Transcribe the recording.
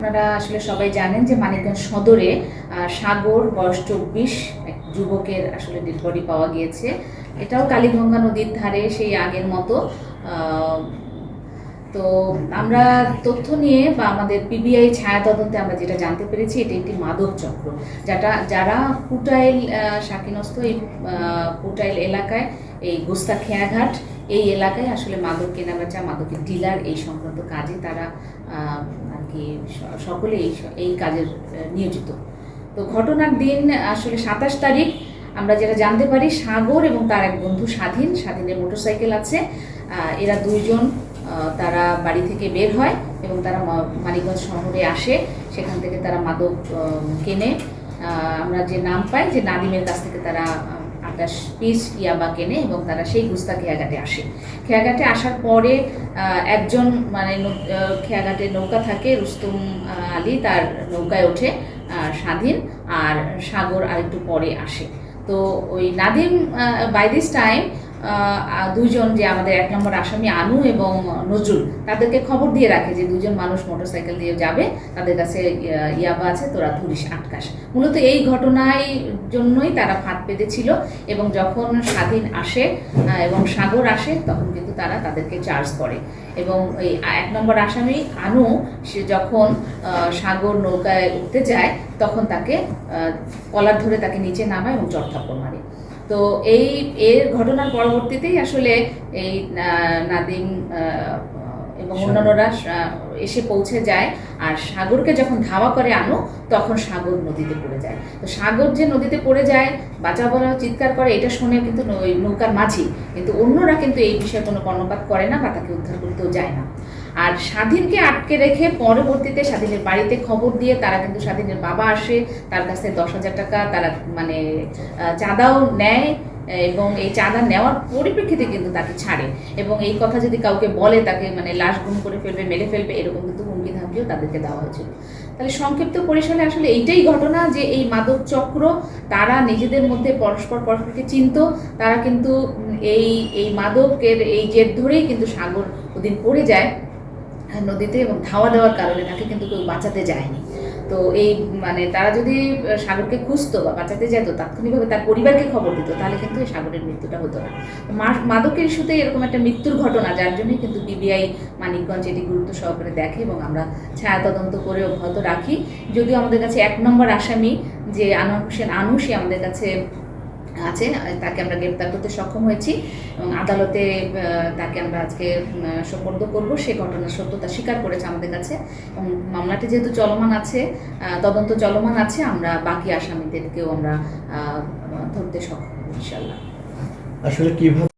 আপনারা আসলে সবাই জানেন যে মানিকগঞ্জ সদরে সাগর বয়স 24 এক যুবকের আসলে ডেড বডি পাওয়া গিয়েছে। এটাও কালীগঙ্গা নদীর ধারে সেই আগের মতো। তো আমরা তথ্য নিয়ে বা আমাদের পিবিআই ছায়া তদন্তে আমরা যেটা জানতে পেরেছি, এটি একটি মাদক চক্র, যারা পুটাইল শাকিনস্থ এই পুটাইল এলাকায় এই গোস্তা খেয়াঘাট এই এলাকায় আসলে মাদক কেনাবেচা, মাদকের ডিলার এই সংক্রান্ত কাজে তারা আর কি সকলে এই কাজের নিয়োজিত। তো ঘটনার দিন আসলে 27 তারিখ আমরা যেটা জানতে পারি, সাগর এবং তার এক বন্ধু স্বাধীনের মোটরসাইকেল আছে। এরা দুইজন তারা বাড়ি থেকে বের হয় এবং তারা মানিকগঞ্জ শহরে আসে। সেখান থেকে তারা মাদক কেনে। আমরা যে নাম পাই যে নাদিমের কাছ থেকে তারা 28 পিস ইয়াবা কেনে এবং তারা সেই গুস্তা খেয়াঘাটে আসে। খেয়াঘাটে আসার পরে একজন খেয়াঘাটে নৌকা থাকে, রুস্তম আলী, তার নৌকায় ওঠে স্বাধীন, আর সাগর আরেকটু পরে আসে। তো ওই নাদিম বাই দিস টাইম দুইজন যে আমাদের 1 নম্বর আসামি আনু এবং নজরুল, তাদেরকে খবর দিয়ে রাখে যে দুজন মানুষ মোটরসাইকেল দিয়ে যাবে, তাদের কাছে ইয়াবা আছে, তোরা ধরিস, আটকাস। মূলত এই ঘটনার জন্যই তারা ফাঁদ পেতেছিল। এবং যখন স্বাধীন আসে এবং সাগর আসে, তখন কিন্তু তারা তাদেরকে চার্জ করে। এবং এই 1 নম্বর আসামি আনু, সে যখন সাগর নৌকায় উঠতে যায়, তখন তাকে কলার ধরে তাকে নিচে নামায় এবং চড়থাপ্পড় মারে। তো এর ঘটনার পরবর্তীতেই আসলে এই নাদিম এবং অন্যান্যরা এসে পৌঁছে যায়। আর সাগরকে যখন ধাওয়া করে আনু, তখন সাগর নদীতে পড়ে যায়। তো সাগর যে নদীতে পড়ে যায়, বাঁচা বলা চিৎকার করে, এটা শুনে কিন্তু ওই নৌকার মাঝি, কিন্তু অন্যরা কিন্তু এই বিষয়ে কোনো কর্ণপাত করে না বা তাকে উদ্ধার করতেও যায় না। আর স্বাধীনকে আটকে রেখে পরবর্তীতে স্বাধীনের বাড়িতে খবর দিয়ে তারা কিন্তু স্বাধীনের বাবা আসে, তার কাছে 10,000 টাকা তারা চাঁদাও নেয় এবং এই চাঁদা নেওয়ার পরিপ্রেক্ষিতে কিন্তু তাকে ছাড়ে। এবং এই কথা যদি কাউকে বলে, তাকে লাশ গুম করে ফেলবে, মেরে ফেলবে, এরকম কিন্তু হুমকি ধামকিও তাদেরকে দেওয়া হয়েছিল। তাহলে সংক্ষিপ্ত পরিসরে আসলে এইটাই ঘটনা যে এই মাদক চক্র, তারা নিজেদের মধ্যে পরস্পরকে চিনত। তারা কিন্তু এই মাদকের এই জেদ ধরেই কিন্তু সাগর ওদিন পড়ে যায় নদীতে, এবং ধাওয়া দেওয়ার কারণে তাকে কিন্তু কেউ বাঁচাতে যায়নি। তো এই তারা যদি সাগরকে খুঁজতো বা বাঁচাতে যেত, তাৎক্ষণিকভাবে তার পরিবারকে খবর দিত, তাহলে কিন্তু এই সাগরের মৃত্যুটা হতো না। মাদকের ইস্যুতে এরকম একটা মৃত্যুর ঘটনা, যার জন্যই কিন্তু পিবিআই মানিকগঞ্জ এটি গুরুত্ব সহকারে দেখে এবং আমরা ছায়া তদন্ত করে অব্যাহত রাখি। যদিও আমাদের কাছে 1 নম্বর আসামি যে আনোয়ার হোসেন আনু, সে আমাদের কাছে আছে, তাকে আমরা গ্রেপ্তার করতে সক্ষম হয়েছি এবং আদালতে তাকে আমরা আজকে সোপর্দ করব। সে ঘটনার সত্যতা স্বীকার করেছে আমাদের কাছে এবং মামলাটি যেহেতু চলমান আছে, তদন্ত চলমান আছে, আমরা বাকি আসামিদেরকেও আমরা ধরতে সক্ষম হব ইনশাআল্লাহ। আসলে কিভাবে